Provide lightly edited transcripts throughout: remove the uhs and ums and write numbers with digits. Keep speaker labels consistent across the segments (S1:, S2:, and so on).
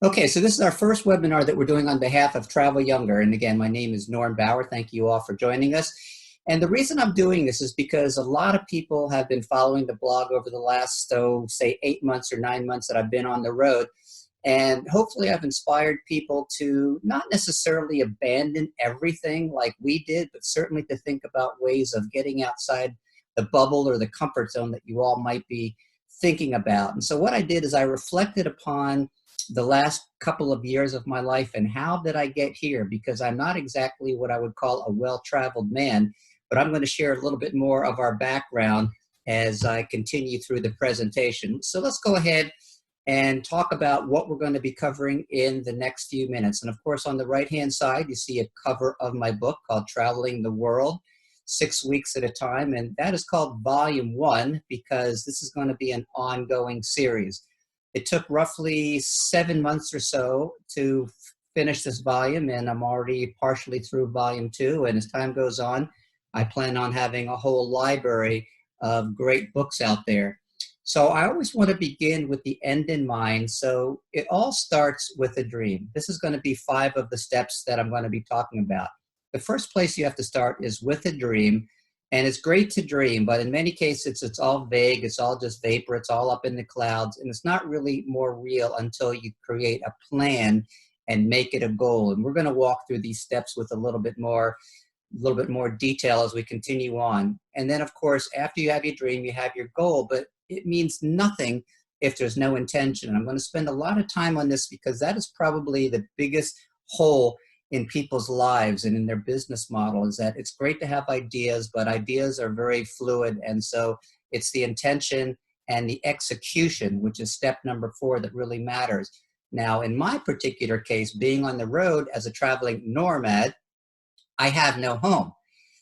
S1: Okay, so this is our first webinar that we're doing on behalf of Travel Younger. And again, my name is Norm Bauer. Thank you all for joining us. And the reason I'm doing this is because a lot of people have been following the blog over the last, say 8 months or 9 months that I've been on the road. And hopefully I've inspired people to not necessarily abandon everything like we did, but certainly to think about ways of getting outside the bubble or the comfort zone that you all might be thinking about. And so what I did is I reflected upon the last couple of years of my life and how did I get here? Because I'm not exactly what I would call a well-traveled man, but I'm going to share a little bit more of our background as I continue through the presentation. So let's go ahead and talk about what we're going to be covering in the next few minutes. And of course, on the right-hand side, you see a cover of my book called Traveling the World, 6 weeks at a time. And that is called Volume 1 because this is going to be an ongoing series. It took roughly 7 months or so to finish this volume, and I'm already partially through Volume 2. And as time goes on, I plan on having a whole library of great books out there. So I always want to begin with the end in mind. So it all starts with a dream. This is going to be 5 of the steps that I'm going to be talking about. The first place you have to start is with a dream. And it's great to dream, but in many cases, it's all vague. It's all just vapor. It's all up in the clouds. And it's not really more real until you create a plan and make it a goal. And we're going to walk through these steps with a little bit more detail as we continue on. And then, of course, after you have your dream, you have your goal, but it means nothing if there's no intention. And I'm going to spend a lot of time on this because that is probably the biggest hole in people's lives and in their business model, is that it's great to have ideas, but ideas are very fluid. And so it's the intention and the execution, which is step number 4, that really matters. Now, in my particular case, being on the road as a traveling nomad, I have no home.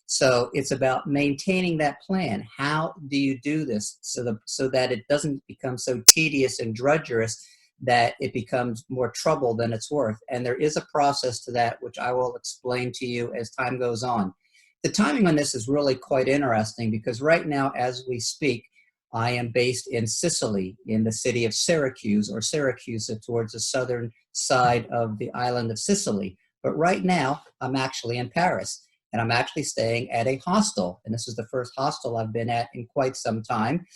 S1: So it's about maintaining that plan. How do you do this so that it doesn't become so tedious and drudgerous that it becomes more trouble than it's worth? And there is a process to that, which I will explain to you as time goes on. The timing on this is really quite interesting because right now, as we speak, I am based in Sicily, in the city of Syracuse, or Syracuse towards the southern side of the island of Sicily. But right now, I'm actually in Paris, and I'm actually staying at a hostel. And this is the first hostel I've been at in quite some time.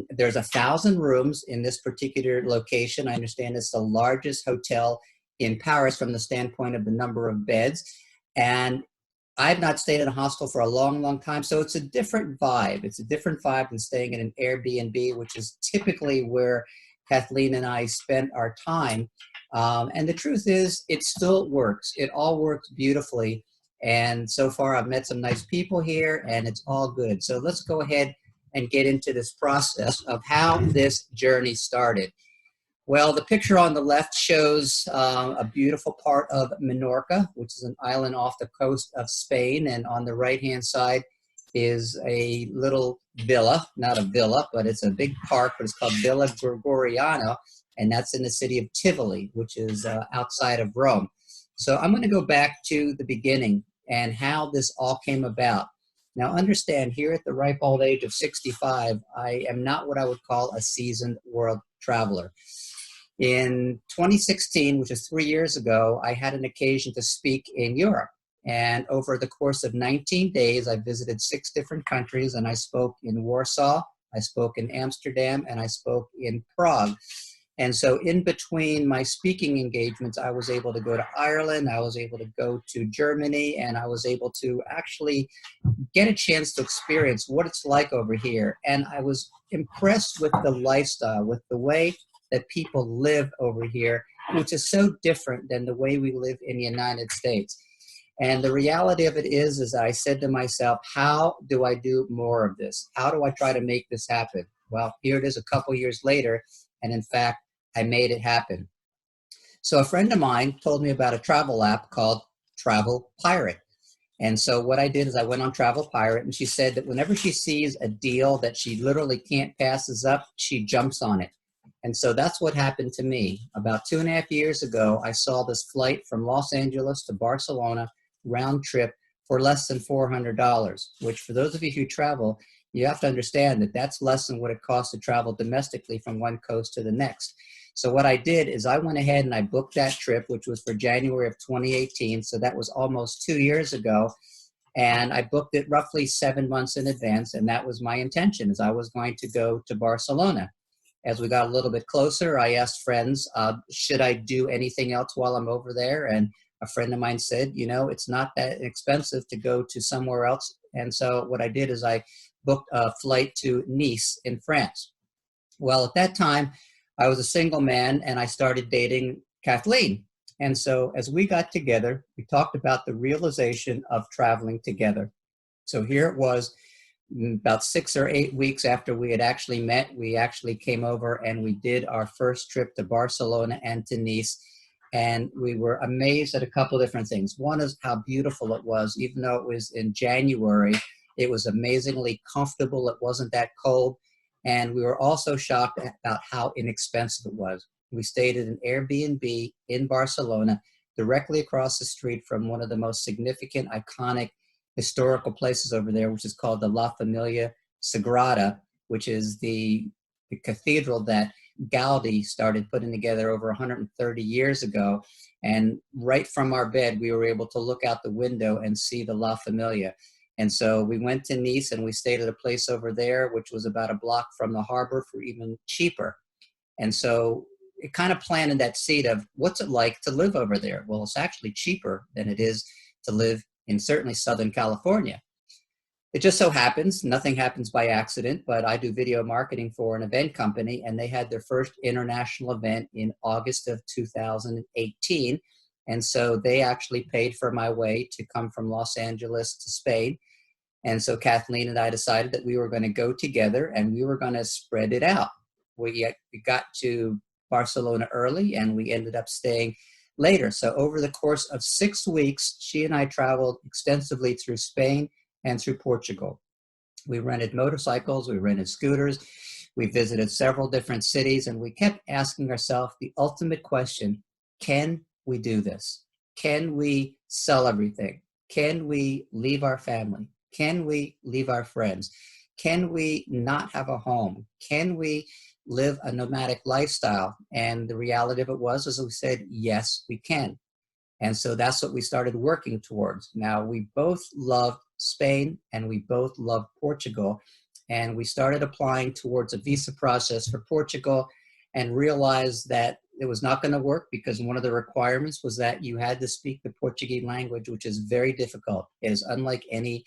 S1: There's 1,000 rooms in this particular location. I understand it's the largest hotel in Paris from the standpoint of the number of beds. And I've not stayed in a hostel for a long, long time. So it's a different vibe. It's a different vibe than staying in an Airbnb, which is typically where Kathleen and I spent our time. And the truth is, it still works. It all works beautifully. And so far, I've met some nice people here, and it's all good. So let's go ahead and get into this process of how this journey started. Well, the picture on the left shows a beautiful part of Menorca, which is an island off the coast of Spain. And on the right-hand side is a little villa, not a villa, but it's a big park, but it's called Villa Gregoriano, and that's in the city of Tivoli, which is outside of Rome. So I'm going to go back to the beginning and how this all came about. Now, understand, here at the ripe old age of 65, I am not what I would call a seasoned world traveler. In 2016, which is 3 years ago, I had an occasion to speak in Europe. And over the course of 19 days, I visited 6 different countries, and I spoke in Warsaw, I spoke in Amsterdam, and I spoke in Prague. And so in between my speaking engagements, I was able to go to Ireland, I was able to go to Germany, and I was able to actually get a chance to experience what it's like over here. And I was impressed with the lifestyle, with the way that people live over here, which is so different than the way we live in the United States. And the reality of it is I said to myself, how do I do more of this? How do I try to make this happen? Well, here it is a couple years later, and in fact, I made it happen. So a friend of mine told me about a travel app called Travel Pirate. And so what I did is I went on Travel Pirate, and she said that whenever she sees a deal that she literally can't pass up, she jumps on it. And so that's what happened to me. About 2.5 years ago, I saw this flight from Los Angeles to Barcelona, round trip, for less than $400, which for those of you who travel, you have to understand that that's less than what it costs to travel domestically from one coast to the next. So what I did is I went ahead and I booked that trip, which was for January of 2018. So that was almost 2 years ago. And I booked it roughly 7 months in advance. And that was my intention, is I was going to go to Barcelona. As we got a little bit closer, I asked friends, should I do anything else while I'm over there? And a friend of mine said, you know, it's not that expensive to go to somewhere else. And so what I did is I booked a flight to Nice in France. Well, at that time, I was a single man and I started dating Kathleen. And so as we got together, we talked about the realization of traveling together. So here it was, about 6 or 8 weeks after we had actually met, we actually came over and we did our first trip to Barcelona and to Nice. And we were amazed at a couple of different things. One is how beautiful it was. Even though it was in January, it was amazingly comfortable. It wasn't that cold. And we were also shocked about how inexpensive it was. We stayed at an Airbnb in Barcelona, directly across the street from one of the most significant, iconic historical places over there, which is called the La Familia Sagrada, which is the cathedral that Gaudi started putting together over 130 years ago. And right from our bed, we were able to look out the window and see the La Familia. And so we went to Nice and we stayed at a place over there, which was about a block from the harbor for even cheaper. And so it kind of planted that seed of what's it like to live over there? Well, it's actually cheaper than it is to live in certainly Southern California. It just so happens, nothing happens by accident, but I do video marketing for an event company, and they had their first international event in August of 2018. And so they actually paid for my way to come from Los Angeles to Spain. And so Kathleen and I decided that we were going to go together and we were going to spread it out. We got to Barcelona early and we ended up staying later. So over the course of 6 weeks, she and I traveled extensively through Spain and through Portugal. We rented motorcycles, we rented scooters, we visited several different cities, and we kept asking ourselves the ultimate question: can we do this? Can we sell everything? Can we leave our family? Can we leave our friends? Can we not have a home? Can we live a nomadic lifestyle? And the reality of it was, as we said, yes, we can. And so that's what we started working towards. Now, we both loved Spain and we both loved Portugal. And we started applying towards a visa process for Portugal and realized that it was not going to work because one of the requirements was that you had to speak the Portuguese language, which is very difficult. It is unlike any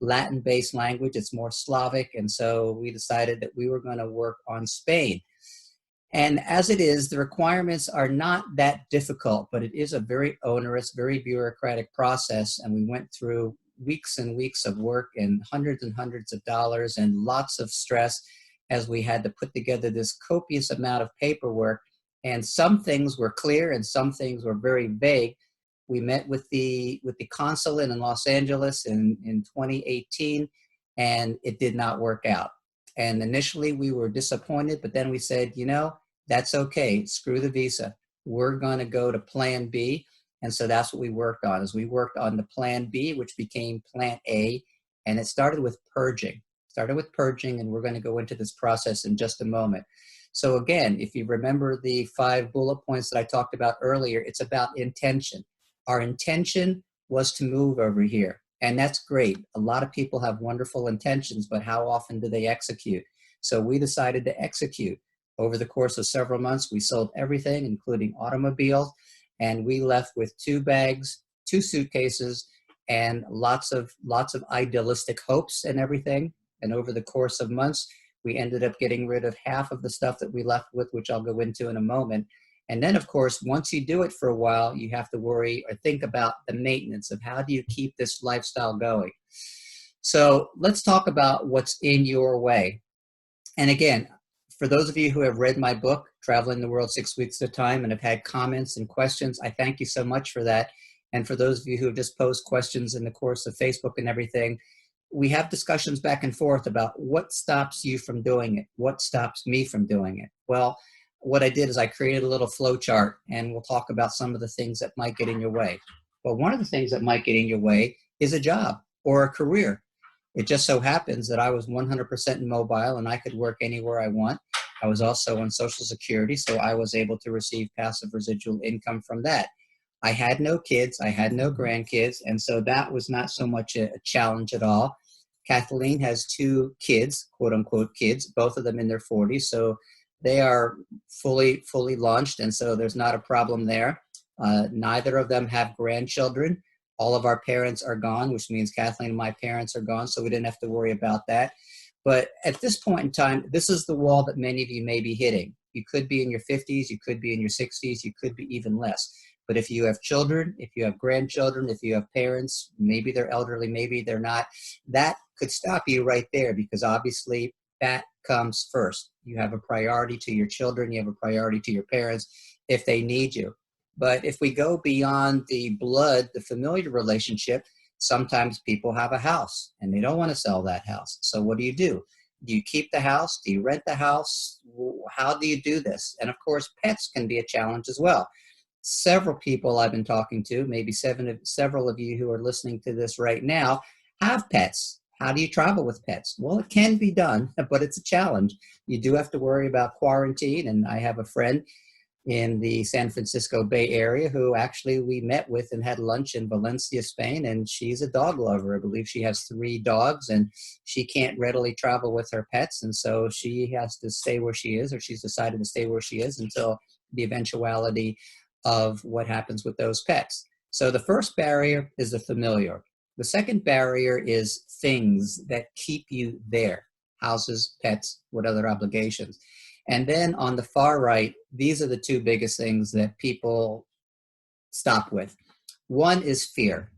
S1: Latin-based language. It's more Slavic. And so we decided that we were going to work on Spain. And as it is, the requirements are not that difficult, but it is a very onerous, very bureaucratic process. And we went through weeks and weeks of work and hundreds of dollars and lots of stress as we had to put together this copious amount of paperwork. And some things were clear and some things were very vague. We met with the consulate in Los Angeles in 2018, and it did not work out. And initially we were disappointed, but then we said, you know, that's okay. Screw the visa. We're going to go to plan B. And so that's what we worked on, is we worked on the plan B, which became plan A. And it started with purging. And we're going to go into this process in just a moment. So again, if you remember the 5 bullet points that I talked about earlier, it's about intention. Our intention was to move over here. And that's great. A lot of people have wonderful intentions, but how often do they execute? So we decided to execute. Over the course of several months, we sold everything, including automobiles, and we left with 2 bags, 2 suitcases, and lots of idealistic hopes and everything. And over the course of months, we ended up getting rid of half of the stuff that we left with, which I'll go into in a moment. And then, of course, once you do it for a while, you have to worry or think about the maintenance of how do you keep this lifestyle going. So let's talk about what's in your way. And again, for those of you who have read my book, Traveling the World 6 Weeks at a Time, and have had comments and questions, I thank you so much for that. And for those of you who have just posed questions in the course of Facebook and everything, we have discussions back and forth about what stops you from doing it, what stops me from doing it. Well, what I did is I created a little flow chart, and we'll talk about some of the things that might get in your way. But one of the things that might get in your way is a job or a career. It just so happens that I was 100% mobile and I could work anywhere I want. I was also on Social Security, so I was able to receive passive residual income from that. I had no kids, I had no grandkids, and so that was not so much a challenge at all. Kathleen has two kids, quote unquote kids, both of them in their 40s, so they are fully launched, and so there's not a problem there. Neither of them have grandchildren. All of our parents are gone, which means Kathleen and my parents are gone, so we didn't have to worry about that. But at this point in time, this is the wall that many of you may be hitting. You could be in your 50s, you could be in your 60s, you could be even less. But if you have children, if you have grandchildren, if you have parents, maybe they're elderly, maybe they're not, that could stop you right there, because obviously that comes first. You have a priority to your children, you have a priority to your parents if they need you. But if we go beyond the blood, the familiar relationship, sometimes people have a house and they don't want to sell that house. So what do you do? Do you keep the house? Do you rent the house? How do you do this? And of course, pets can be a challenge as well. Several people I've been talking to, maybe several of you who are listening to this right now, have pets. How do you travel with pets? Well, it can be done, but it's a challenge. You do have to worry about quarantine. And I have a friend in the San Francisco Bay Area who actually we met with and had lunch in Valencia, Spain, and she's a dog lover. I believe she has 3 dogs, and she can't readily travel with her pets, and so she has to stay where she is, or she's decided to stay where she is until the eventuality of what happens with those pets. So the first barrier is the familiar. The second barrier is things that keep you there: houses, pets, what other obligations. And then on the far right, these are the 2 biggest things that people stop with. One is fear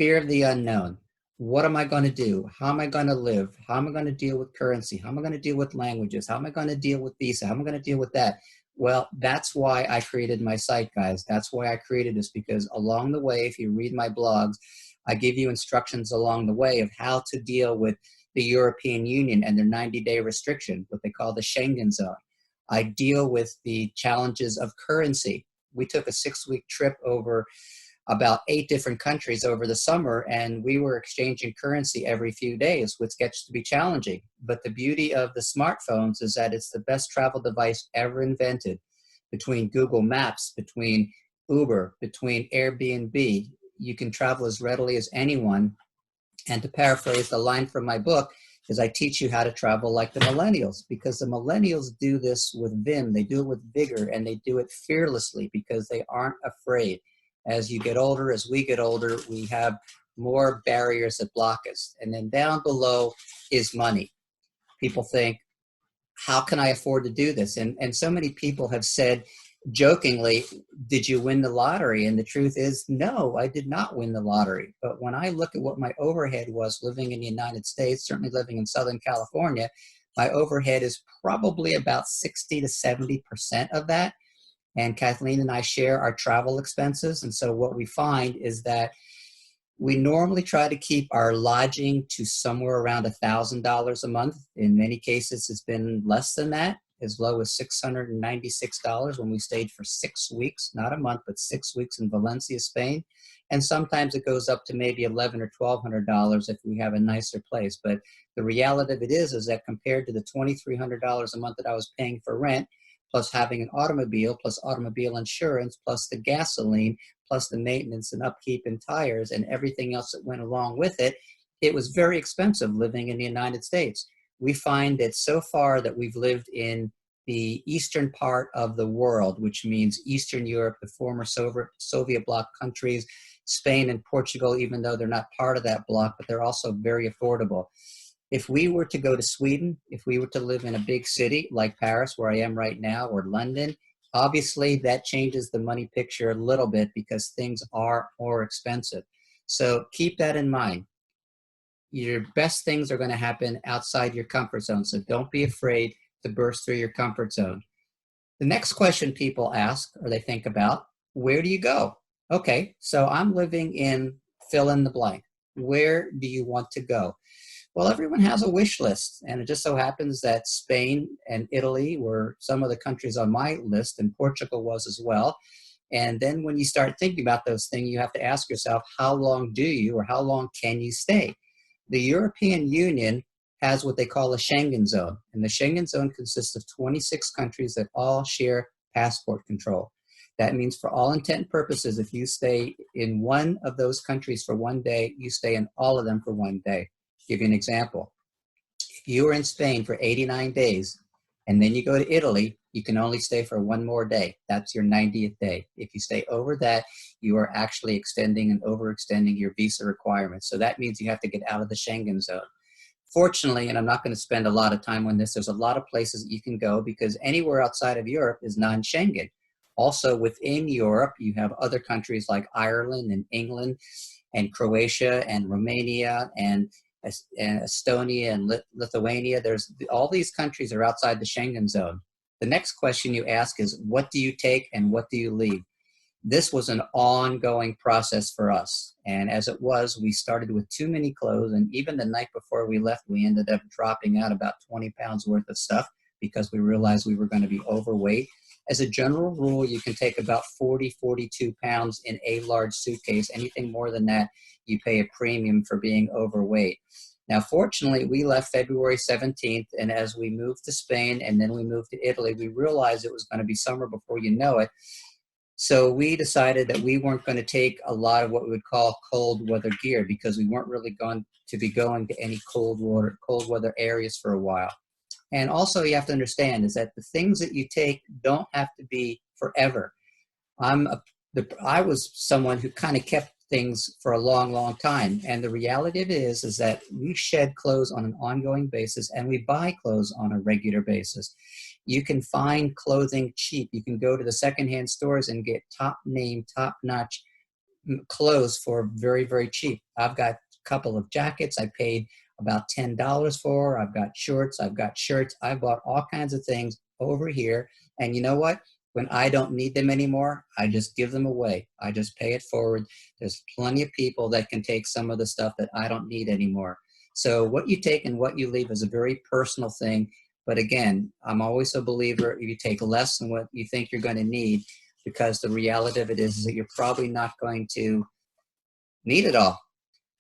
S1: of the unknown. What am I going to do? How am I going to live? How am I going to deal with currency? How am I going to deal with languages? How am I going to deal with visa? How am I going to deal with that? Well, that's why I created my site, guys. That's why I created this, because along the way, if you read my blogs, I give you instructions along the way of how to deal with the European Union and their 90-day restriction, what they call the Schengen zone. I deal with the challenges of currency. We took a 6-week trip over about 8 different countries over the summer, and we were exchanging currency every few days, which gets to be challenging. But the beauty of the smartphones is that it's the best travel device ever invented. Between Google Maps, between Uber, between Airbnb, you can travel as readily as anyone. And to paraphrase the line from my book, is I teach you how to travel like the millennials, because the millennials do this with vim, they do it with vigor, and they do it fearlessly because they aren't afraid. As you get older, as we get older, we have more barriers that block us. And then down below is money. People think, how can I afford to do this? And so many people have said jokingly, did you win the lottery? And the truth is, no, I did not win the lottery. But when I look at what my overhead was living in the United States, certainly living in Southern California, my overhead is probably about 60 to 70% of that. And Kathleen and I share our travel expenses. And so what we find is that we normally try to keep our lodging to somewhere around $1,000 a month. In many cases, it's been less than that, as low as $696 when we stayed for 6 weeks, not a month, but 6 weeks in Valencia, Spain. And sometimes it goes up to maybe $1,100 or $1,200 if we have a nicer place. But the reality of it is that compared to the $2,300 a month that I was paying for rent, plus having an automobile, plus automobile insurance, plus the gasoline, plus the maintenance and upkeep and tires and everything else that went along with it, it was very expensive living in the United States. We find that so far that we've lived in the eastern part of the world, which means Eastern Europe, the former Soviet bloc countries, Spain and Portugal, even though they're not part of that bloc, but they're also very affordable. If we were to go to Sweden, if we were to live in a big city like Paris, where I am right now, or London, obviously that changes the money picture a little bit because things are more expensive. So keep that in mind. Your best things are going to happen outside your comfort zone. So don't be afraid to burst through your comfort zone. The next question people ask or they think about, where do you go? Okay, so I'm living in fill in the blank. Where do you want to go? Well, everyone has a wish list, and it just so happens that Spain and Italy were some of the countries on my list, and Portugal was as well. And then when you start thinking about those things, you have to ask yourself, how long do you or how long can you stay? The European Union has what they call a Schengen zone. And the Schengen zone consists of 26 countries that all share passport control. That means for all intent and purposes, if you stay in one of those countries for one day, you stay in all of them for one day. Give you an example. If you were in Spain for 89 days and then you go to Italy, you can only stay for one more day. That's your 90th day. If you stay over that, you are actually extending and overextending your visa requirements. So that means you have to get out of the Schengen zone. Fortunately, and I'm not going to spend a lot of time on this, there's a lot of places that you can go because anywhere outside of Europe is non-Schengen. Also within Europe, you have other countries like Ireland and England and Croatia and Romania and Estonia and Lithuania. There's all these countries are outside the Schengen zone. The next question you ask is, what do you take and what do you leave? This was an ongoing process for us. And as it was, we started with too many clothes. And even the night before we left, we ended up dropping out about 20 pounds worth of stuff because we realized we were going to be overweight. As a general rule, you can take about 40, 42 pounds in a large suitcase. Anything more than that, you pay a premium for being overweight. Now, fortunately, we left February 17th, and as we moved to Spain and then we moved to Italy, we realized it was going to be summer before you know it. So we decided that we weren't going to take a lot of what we would call cold weather gear because we weren't really going to be going to any cold weather areas for a while. And also you have to understand is that the things that you take don't have to be forever. I was someone who kind of kept things for a long, long time. And the reality of it is that we shed clothes on an ongoing basis and we buy clothes on a regular basis. You can find clothing cheap. You can go to the secondhand stores and get top name, top notch clothes for very, very cheap. I've got a couple of jackets I paid about $10 for. I've got shorts. I've got shirts. I bought all kinds of things over here. And you know what? When I don't need them anymore, I just give them away. I just pay it forward. There's plenty of people that can take some of the stuff that I don't need anymore. So what you take and what you leave is a very personal thing. But again, I'm always a believer you take less than what you think you're going to need because the reality of it is that you're probably not going to need it all.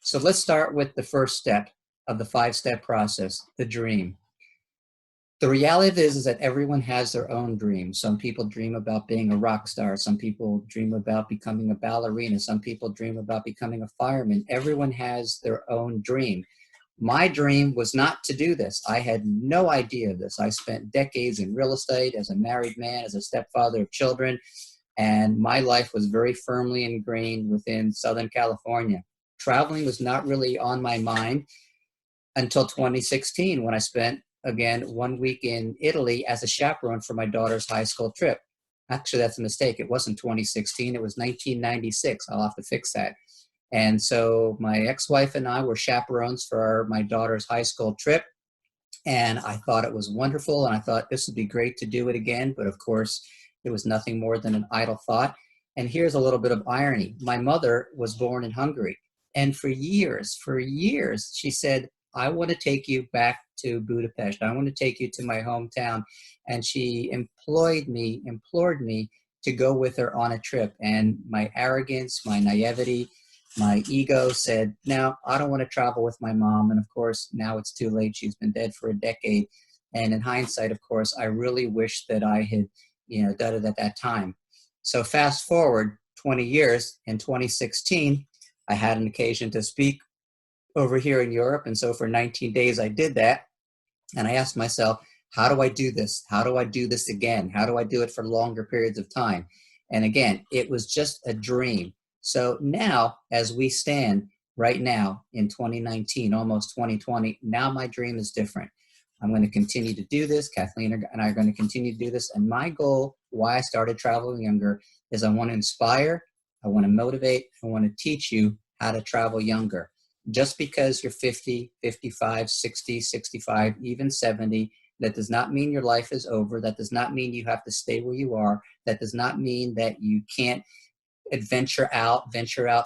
S1: So let's start with the first step of the 5-step process, the dream. The reality is that everyone has their own dream. Some people dream about being a rock star. Some people dream about becoming a ballerina. Some people dream about becoming a fireman. Everyone has their own dream. My dream was not to do this. I had no idea of this. I spent decades in real estate as a married man, as a stepfather of children, and my life was very firmly ingrained within Southern California. Traveling was not really on my mind until 2016 when I spent, again, 1 week in Italy as a chaperone for my daughter's high school trip. Actually, that's a mistake. It wasn't 2016. It was 1996. I'll have to fix that. And so my ex-wife and I were chaperones for my daughter's high school trip. And I thought it was wonderful. And I thought this would be great to do it again. But of course, it was nothing more than an idle thought. And here's a little bit of irony. My mother was born in Hungary. And for years, she said, I want to take you back to Budapest. I want to take you to my hometown. And she implored me to go with her on a trip. And my arrogance, my naivety, my ego said, no, I don't want to travel with my mom. And of course, now it's too late. She's been dead for a decade. And in hindsight, of course, I really wish that I had, done it at that time. So fast forward 20 years, in 2016, I had an occasion to speak over here in Europe. And so for 19 days, I did that. And I asked myself, how do I do this? How do I do this again? How do I do it for longer periods of time? And again, it was just a dream. So now, as we stand right now in 2019, almost 2020, now my dream is different. I'm going to continue to do this. Kathleen and I are going to continue to do this. And my goal, why I started Traveling Younger, is I want to inspire, I want to motivate, I want to teach you how to travel younger. Just because you're 50, 55, 60, 65, even 70, that does not mean your life is over. That does not mean you have to stay where you are. That does not mean that you can't venture out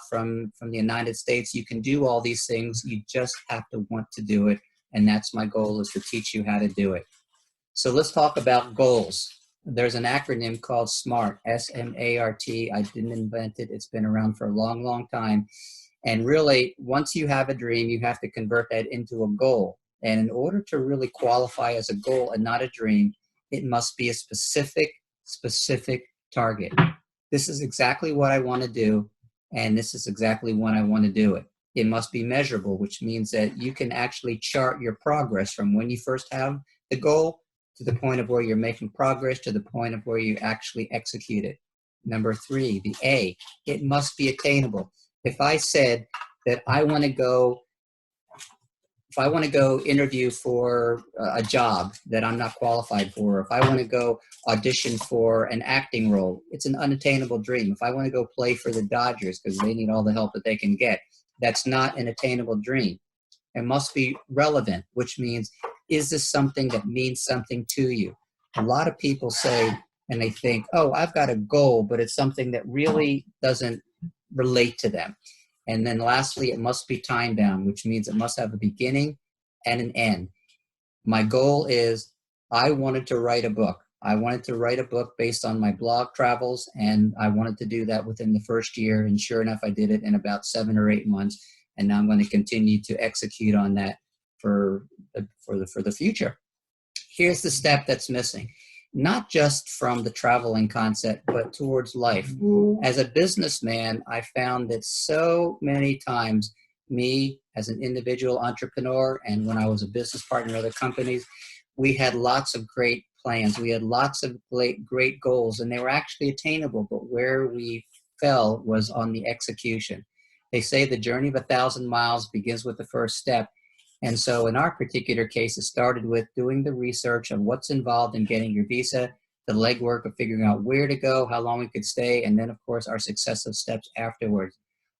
S1: from the United States. You can do all these things. You just have to want to do it. And that's my goal, is to teach you how to do it. So let's talk about goals. There's an acronym called SMART, S-M-A-R-T. I didn't invent it. It's been around for a long, long time. And really, once you have a dream, you have to convert that into a goal. And in order to really qualify as a goal and not a dream, it must be a specific target. This is exactly what I want to do, and this is exactly when I want to do it. It must be measurable, which means that you can actually chart your progress from when you first have the goal to the point of where you're making progress to the point of where you actually execute it. Number 3, the A, it must be attainable. If I said that I want to go interview for a job that I'm not qualified for, if I want to go audition for an acting role, it's an unattainable dream. If I want to go play for the Dodgers because they need all the help that they can get, that's not an attainable dream. It must be relevant, which means, is this something that means something to you? A lot of people say, and they think, oh, I've got a goal, but it's something that really doesn't relate to them. And then lastly, it must be time bound, which means it must have a beginning and an end. My goal is I wanted to write a book. I wanted to write a book based on my blog travels, and I wanted to do that within the first year. And sure enough, I did it in about 7 or 8 months. And now I'm going to continue to execute on that for the future. Here's the step that's missing. Not just from the traveling concept, but towards life. As a businessman, I found that so many times, me as an individual entrepreneur, and when I was a business partner in other companies, we had lots of great plans. We had lots of great goals, and they were actually attainable, but where we fell was on the execution. They say the journey of 1,000 miles begins with the first step. And so in our particular case, it started with doing the research on what's involved in getting your visa, the legwork of figuring out where to go, how long we could stay, and then, of course, our successive steps afterwards.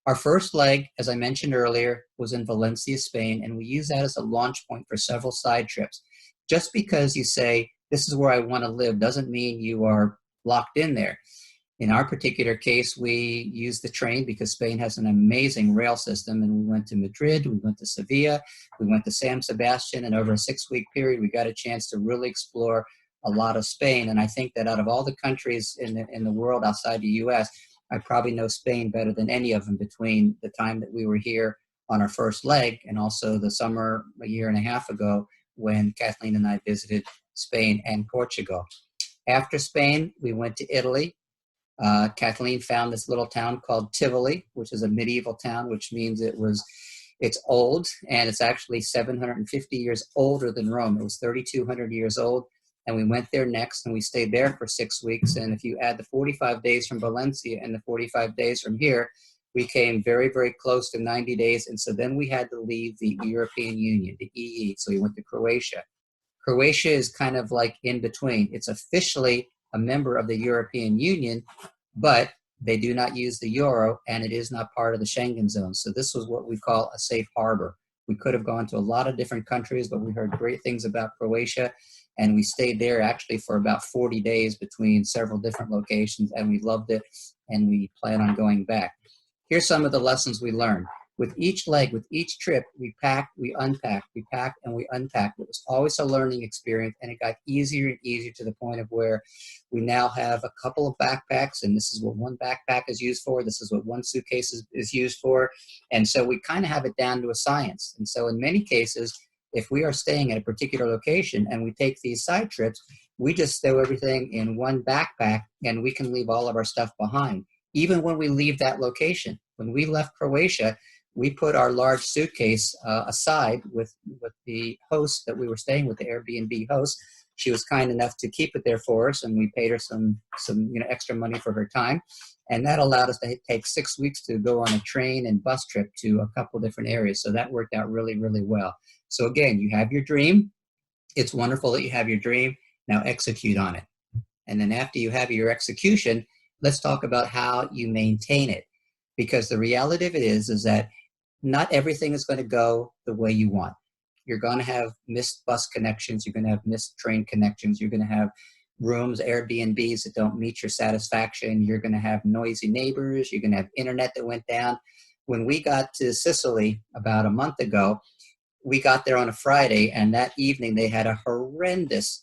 S1: Our first leg, as I mentioned earlier, was in Valencia, Spain, and we use that as a launch point for several side trips. Just because you say, this is where I want to live, doesn't mean you are locked in there. In our particular case, we used the train because Spain has an amazing rail system, and we went to Madrid, we went to Sevilla, we went to San Sebastian, and over a 6-week period, we got a chance to really explore a lot of Spain. And I think that out of all the countries in the world outside the U.S., I probably know Spain better than any of them between the time that we were here on our first leg and also the summer a year and a half ago when Kathleen and I visited Spain and Portugal. After Spain, we went to Italy. Kathleen found this little town called Tivoli, which is a medieval town, which means it's old, and it's actually 750 years older than Rome. It was 3,200 years old, and we went there next, and we stayed there for 6 weeks. And if you add the 45 days from Valencia and the 45 days from here, we came very, very close to 90 days. And so then we had to leave the European Union, the EE. So we went to Croatia. Croatia is kind of like in between. It's officially a member of the European Union, but they do not use the euro, and it is not part of the Schengen zone. So this was what we call a safe harbor. We could have gone to a lot of different countries, but we heard great things about Croatia, and we stayed there actually for about 40 days between several different locations, and we loved it, and we plan on going back. Here's some of the lessons we learned. With each leg, with each trip, we packed, we unpacked, we packed, and we unpacked. It was always a learning experience, and it got easier and easier to the point of where we now have a couple of backpacks, and this is what one backpack is used for. This is what one suitcase is used for. And so we kind of have it down to a science. And so in many cases, if we are staying at a particular location and we take these side trips, we just stow everything in one backpack, and we can leave all of our stuff behind. Even when we leave that location, when we left Croatia, we put our large suitcase aside with the host that we were staying with, the Airbnb host. She was kind enough to keep it there for us, and we paid her some extra money for her time. And that allowed us to take 6 weeks to go on a train and bus trip to a couple different areas. So that worked out really, really well. So again, you have your dream. It's wonderful that you have your dream. Now execute on it. And then after you have your execution, let's talk about how you maintain it. Because the reality of it is that not everything is going to go the way you want. You're going to have missed bus connections. You're going to have missed train connections. You're going to have rooms, Airbnbs that don't meet your satisfaction. You're going to have noisy neighbors. You're going to have internet that went down. When we got to Sicily about a month ago, we got there on a Friday, and that evening they had a horrendous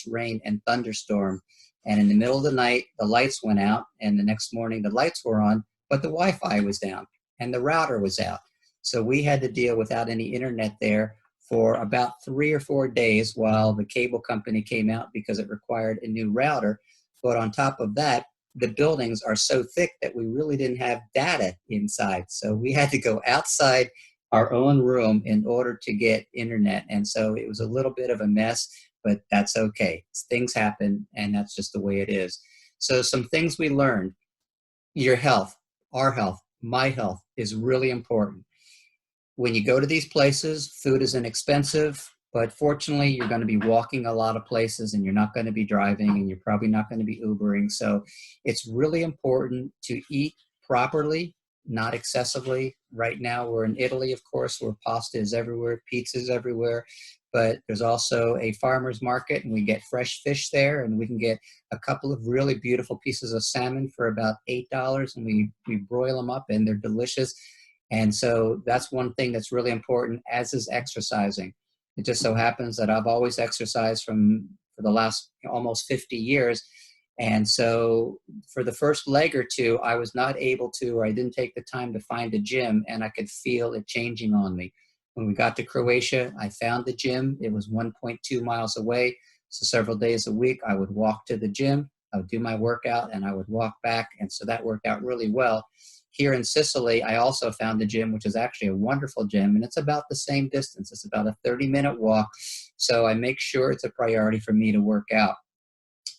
S1: rain and thunderstorm. And in the middle of the night, the lights went out, and the next morning the lights were on, but the Wi-Fi was down and the router was out. So we had to deal without any internet there for about 3 or 4 days while the cable company came out because it required a new router. But on top of that, the buildings are so thick that we really didn't have data inside. So we had to go outside our own room in order to get internet. And so it was a little bit of a mess, but that's okay. Things happen, and that's just the way it is. So some things we learned: your health, our health, my health is really important. When you go to these places, food is inexpensive, but fortunately, you're going to be walking a lot of places and you're not going to be driving and you're probably not going to be Ubering. So it's really important to eat properly, not excessively. Right now, we're in Italy, of course, where pasta is everywhere, pizza is everywhere, but there's also a farmer's market and we get fresh fish there, and we can get a couple of really beautiful pieces of salmon for about $8, and we broil them up and they're delicious. And so that's one thing that's really important, as is exercising. It just so happens that I've always exercised for the last almost 50 years. And so for the first leg or two, I was not able to, or I didn't take the time to find a gym, and I could feel it changing on me. When we got to Croatia, I found the gym. It was 1.2 miles away. So several days a week, I would walk to the gym, I would do my workout, and I would walk back. And so that worked out really well. Here in Sicily, I also found a gym, which is actually a wonderful gym, and it's about the same distance. It's about a 30-minute walk. So I make sure it's a priority for me to work out.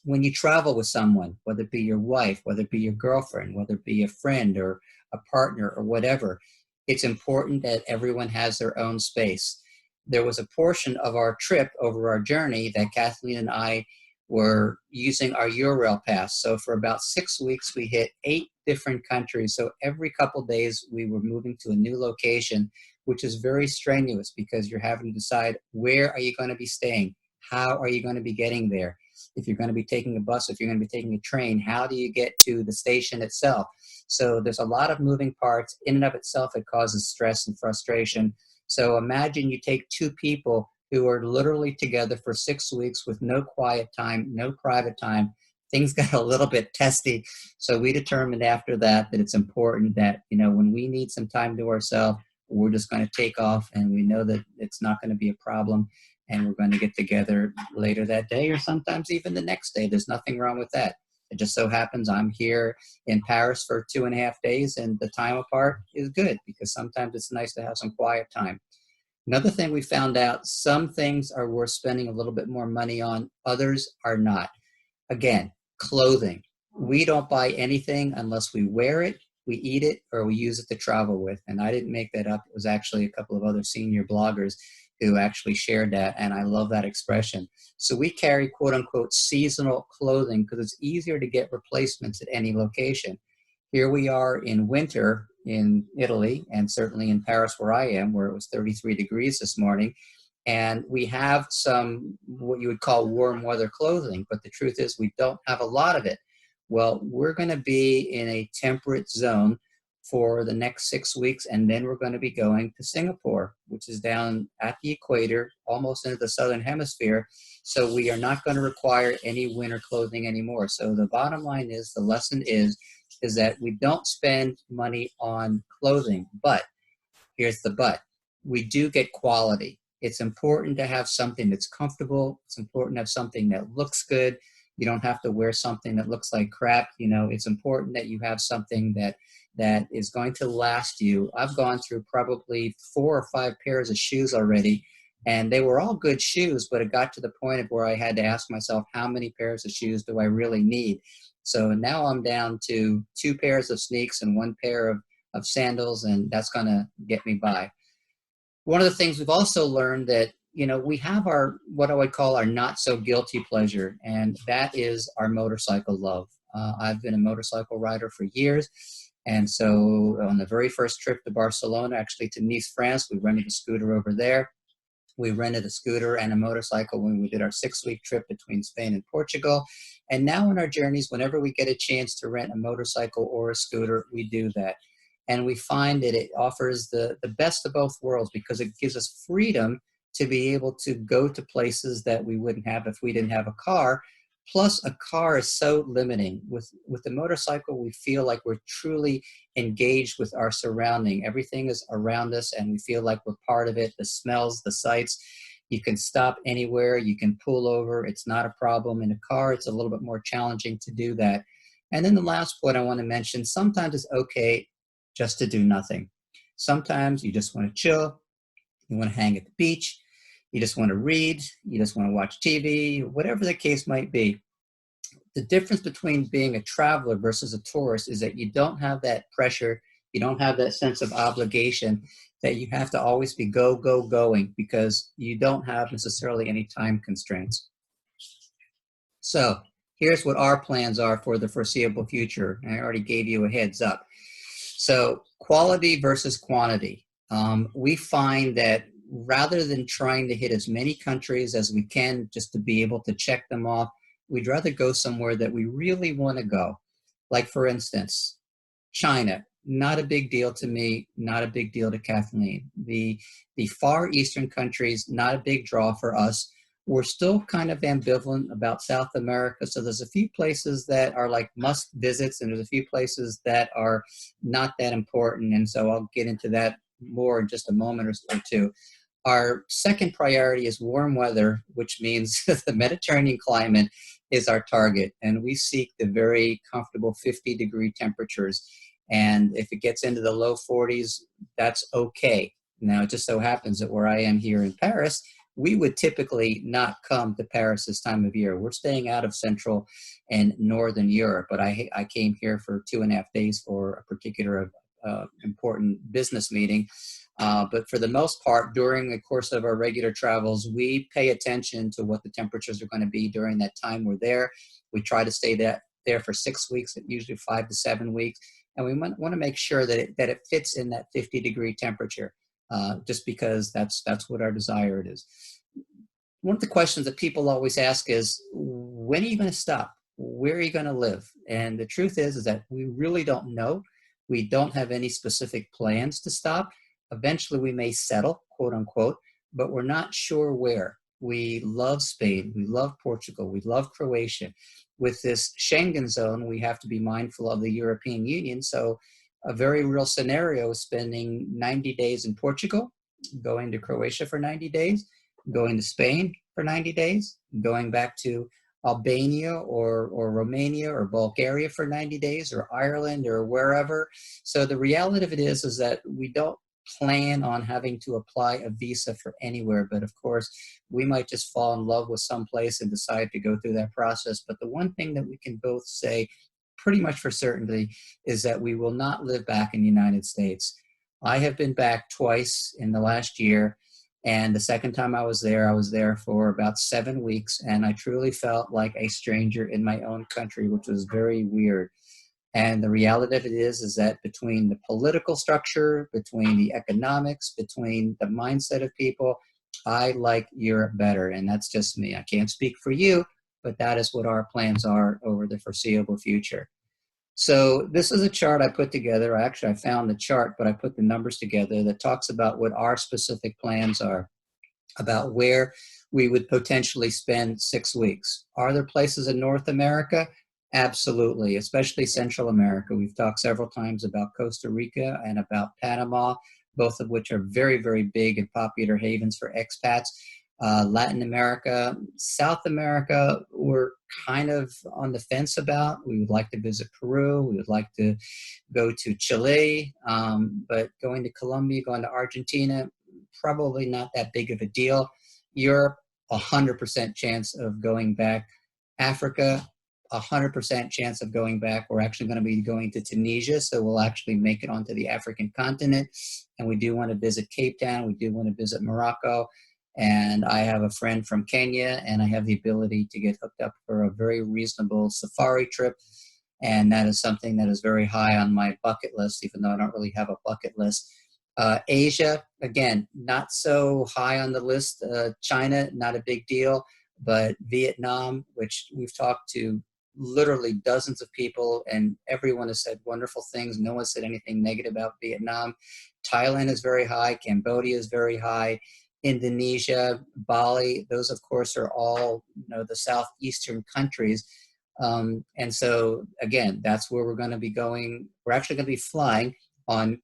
S1: When you travel with someone, whether it be your wife, whether it be your girlfriend, whether it be a friend or a partner or whatever, it's important that everyone has their own space. There was a portion of our trip over our journey that Kathleen and I were using our Eurail pass. So for about 6 weeks, we hit 8 different countries. So every couple of days, we were moving to a new location, which is very strenuous because you're having to decide, where are you going to be staying? How are you going to be getting there? If you're going to be taking a bus, if you're going to be taking a train, how do you get to the station itself? So there's a lot of moving parts. In and of itself, it causes stress and frustration. So imagine you take 2 people who are literally together for 6 weeks with no quiet time, no private time. Things got a little bit testy. So we determined after that it's important that, when we need some time to ourselves, we're just going to take off, and we know that it's not going to be a problem, and we're going to get together later that day or sometimes even the next day. There's nothing wrong with that. It just so happens I'm here in Paris for 2.5 days, and the time apart is good because sometimes it's nice to have some quiet time. Another thing we found out, some things are worth spending a little bit more money on, others are not. Again, clothing. We don't buy anything unless we wear it, we eat it, or we use it to travel with. And I didn't make that up. It was actually a couple of other senior bloggers who actually shared that, and I love that expression. So we carry quote unquote seasonal clothing because it's easier to get replacements at any location. Here we are in winter in Italy, and certainly in Paris where I am, where it was 33 degrees this morning. And we have some, what you would call warm weather clothing, but the truth is we don't have a lot of it. Well, we're going to be in a temperate zone for the next 6 weeks, and then we're going to be going to Singapore, which is down at the equator, almost into the southern hemisphere. So we are not going to require any winter clothing anymore. So the bottom line is, the lesson is that we don't spend money on clothing, but here's the but. We do get quality. It's important to have something that's comfortable. It's important to have something that looks good. You don't have to wear something that looks like crap. It's important that you have something that is going to last you. I've gone through probably 4 or 5 pairs of shoes already, and they were all good shoes, but it got to the point of where I had to ask myself, how many pairs of shoes do I really need? So now I'm down to 2 pairs of sneaks and 1 pair of sandals, and that's going to get me by. One of the things we've also learned that, we have our, what I would call our not so guilty pleasure, and that is our motorcycle love. I've been a motorcycle rider for years. And so on the very first trip to Barcelona, actually to Nice, France, we rented a scooter over there. We rented a scooter and a motorcycle when we did our 6-week trip between Spain and Portugal. And now in our journeys, whenever we get a chance to rent a motorcycle or a scooter, we do that. And we find that it offers the best of both worlds because it gives us freedom to be able to go to places that we wouldn't have if we didn't have a car. Plus, a car is so limiting. With the motorcycle, we feel like we're truly engaged with our surrounding. Everything is around us, and we feel like we're part of it. The smells, the sights. You can stop anywhere. You can pull over. It's not a problem. In a car, it's a little bit more challenging to do that. And then the last point I want to mention, sometimes it's okay just to do nothing. Sometimes you just want to chill. You want to hang at the beach. You just want to read. You just want to watch TV, whatever the case might be. The difference between being a traveler versus a tourist is that you don't have that pressure. You don't have that sense of obligation that you have to always be going because you don't have necessarily any time constraints. So here's what our plans are for the foreseeable future. I already gave you a heads up. So quality versus quantity. We find that rather than trying to hit as many countries as we can just to be able to check them off, we'd rather go somewhere that we really want to go. Like, for instance, China, not a big deal to me, not a big deal to Kathleen. The Far Eastern countries, not a big draw for us. We're still kind of ambivalent about South America. So there's a few places that are like must visits, and there's a few places that are not that important. And so I'll get into that more in just a moment or two. Our second priority is warm weather, which means the Mediterranean climate is our target. And we seek the very comfortable 50-degree temperatures. And if it gets into the low 40s, that's okay. Now, it just so happens that where I am here in Paris, we would typically not come to Paris this time of year. We're staying out of Central and Northern Europe, but I came here for 2.5 days for a particular important business meeting. But for the most part, during the course of our regular travels, we pay attention to what the temperatures are going to be during that time we're there. We try to stay there for 6 weeks, usually 5 to 7 weeks. And we want to make sure that it fits in that 50-degree temperature, just because that's what our desire it is. One of the questions that people always ask is, when are you going to stop? Where are you going to live? And the truth is that we really don't know. We don't have any specific plans to stop. Eventually we may settle, quote unquote, but we're not sure where. We love Spain. We love Portugal. We love Croatia. With this Schengen zone, we have to be mindful of the European Union. So a very real scenario is spending 90 days in Portugal, going to Croatia for 90 days, going to Spain for 90 days, going back to Albania or Romania or Bulgaria for 90 days, or Ireland or wherever. So the reality of it is that we don't plan on having to apply a visa for anywhere. But of course, we might just fall in love with some place and decide to go through that process. But the one thing that we can both say pretty much for certainty is that we will not live back in the United States. I have been back twice in the last year. And the second time I was there for about 7 weeks. And I truly felt like a stranger in my own country, which was very weird. And the reality of it is that between the political structure, between the economics, between the mindset of people, I like Europe better. And that's just me. I can't speak for you, but that is what our plans are over the foreseeable future. So this is a chart I put together. Actually, I found the chart, but I put the numbers together that talks about what our specific plans are, about where we would potentially spend 6 weeks. Are there places in North America? Absolutely, especially Central America. We've talked several times about Costa Rica and about Panama, both of which are very, very big and popular havens for expats. Latin America, South America, we're kind of on the fence about. We would like to visit Peru. We would like to go to Chile, but going to Colombia, going to Argentina, probably not that big of a deal. Europe, 100% chance of going back. Africa, 100% chance of going back. We're actually going to be going to Tunisia, so we'll actually make it onto the African continent. And we do want to visit Cape Town. We do want to visit Morocco. And I have a friend from Kenya, and I have the ability to get hooked up for a very reasonable safari trip. And that is something that is very high on my bucket list, even though I don't really have a bucket list. Asia, again, not so high on the list. China, not a big deal. But Vietnam, which we've talked to literally dozens of people, and everyone has said wonderful things. No one said anything negative about Vietnam. Thailand is very high. Cambodia is very high. Indonesia, Bali. Those, of course, are all, the southeastern countries. And so, again, that's where we're going to be going. We're actually going to be flying on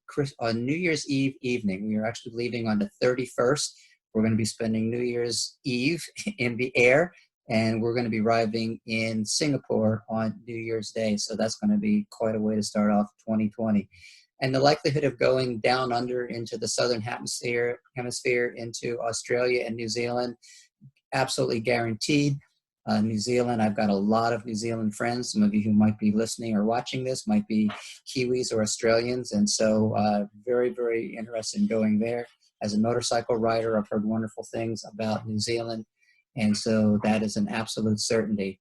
S1: New Year's Eve evening. We are actually leaving on the 31st. We're going to be spending New Year's Eve in the air, and we're going to be arriving in Singapore on New Year's Day. So that's going to be quite a way to start off 2020. And the likelihood of going down under into the southern hemisphere into Australia and New Zealand, absolutely guaranteed. New Zealand, I've got a lot of New Zealand friends. Some of you who might be listening or watching this might be Kiwis or Australians. And so very, very interested in going there. As a motorcycle rider, I've heard wonderful things about New Zealand. And so that is an absolute certainty.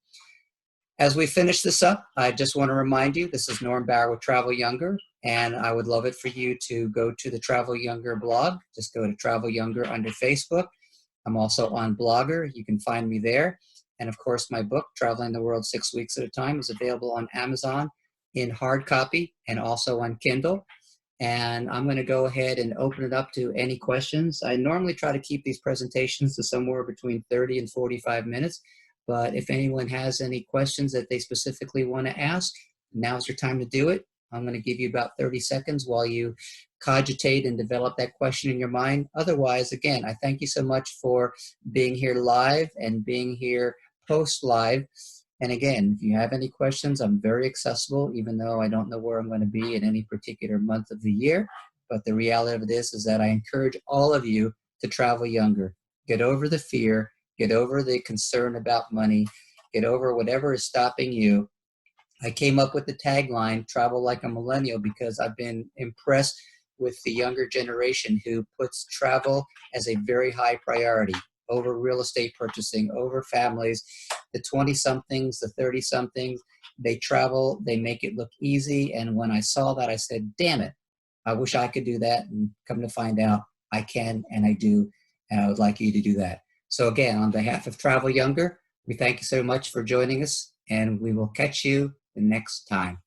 S1: As we finish this up, I just want to remind you, this is Norm Bauer with Travel Younger, and I would love it for you to go to the Travel Younger blog. Just go to Travel Younger under Facebook. I'm also on Blogger. You can find me there. And of course, my book, Traveling the World 6 Weeks at a Time, is available on Amazon in hard copy and also on Kindle. And I'm going to go ahead and open it up to any questions. I normally try to keep these presentations to somewhere between 30 and 45 minutes. But if anyone has any questions that they specifically want to ask, now's your time to do it. I'm going to give you about 30 seconds while you cogitate and develop that question in your mind. Otherwise, again, I thank you so much for being here live and being here post-live. And again, if you have any questions, I'm very accessible, even though I don't know where I'm going to be in any particular month of the year. But the reality of this is that I encourage all of you to travel younger. Get over the fear. Get over the concern about money. Get over whatever is stopping you. I came up with the tagline, Travel Like a Millennial, because I've been impressed with the younger generation who puts travel as a very high priority over real estate purchasing, over families. The 20-somethings, the 30-somethings, they travel, they make it look easy. And when I saw that, I said, damn it, I wish I could do that. And come to find out, I can and I do. And I would like you to do that. So again, on behalf of Travel Younger, we thank you so much for joining us, and we will catch you the next time.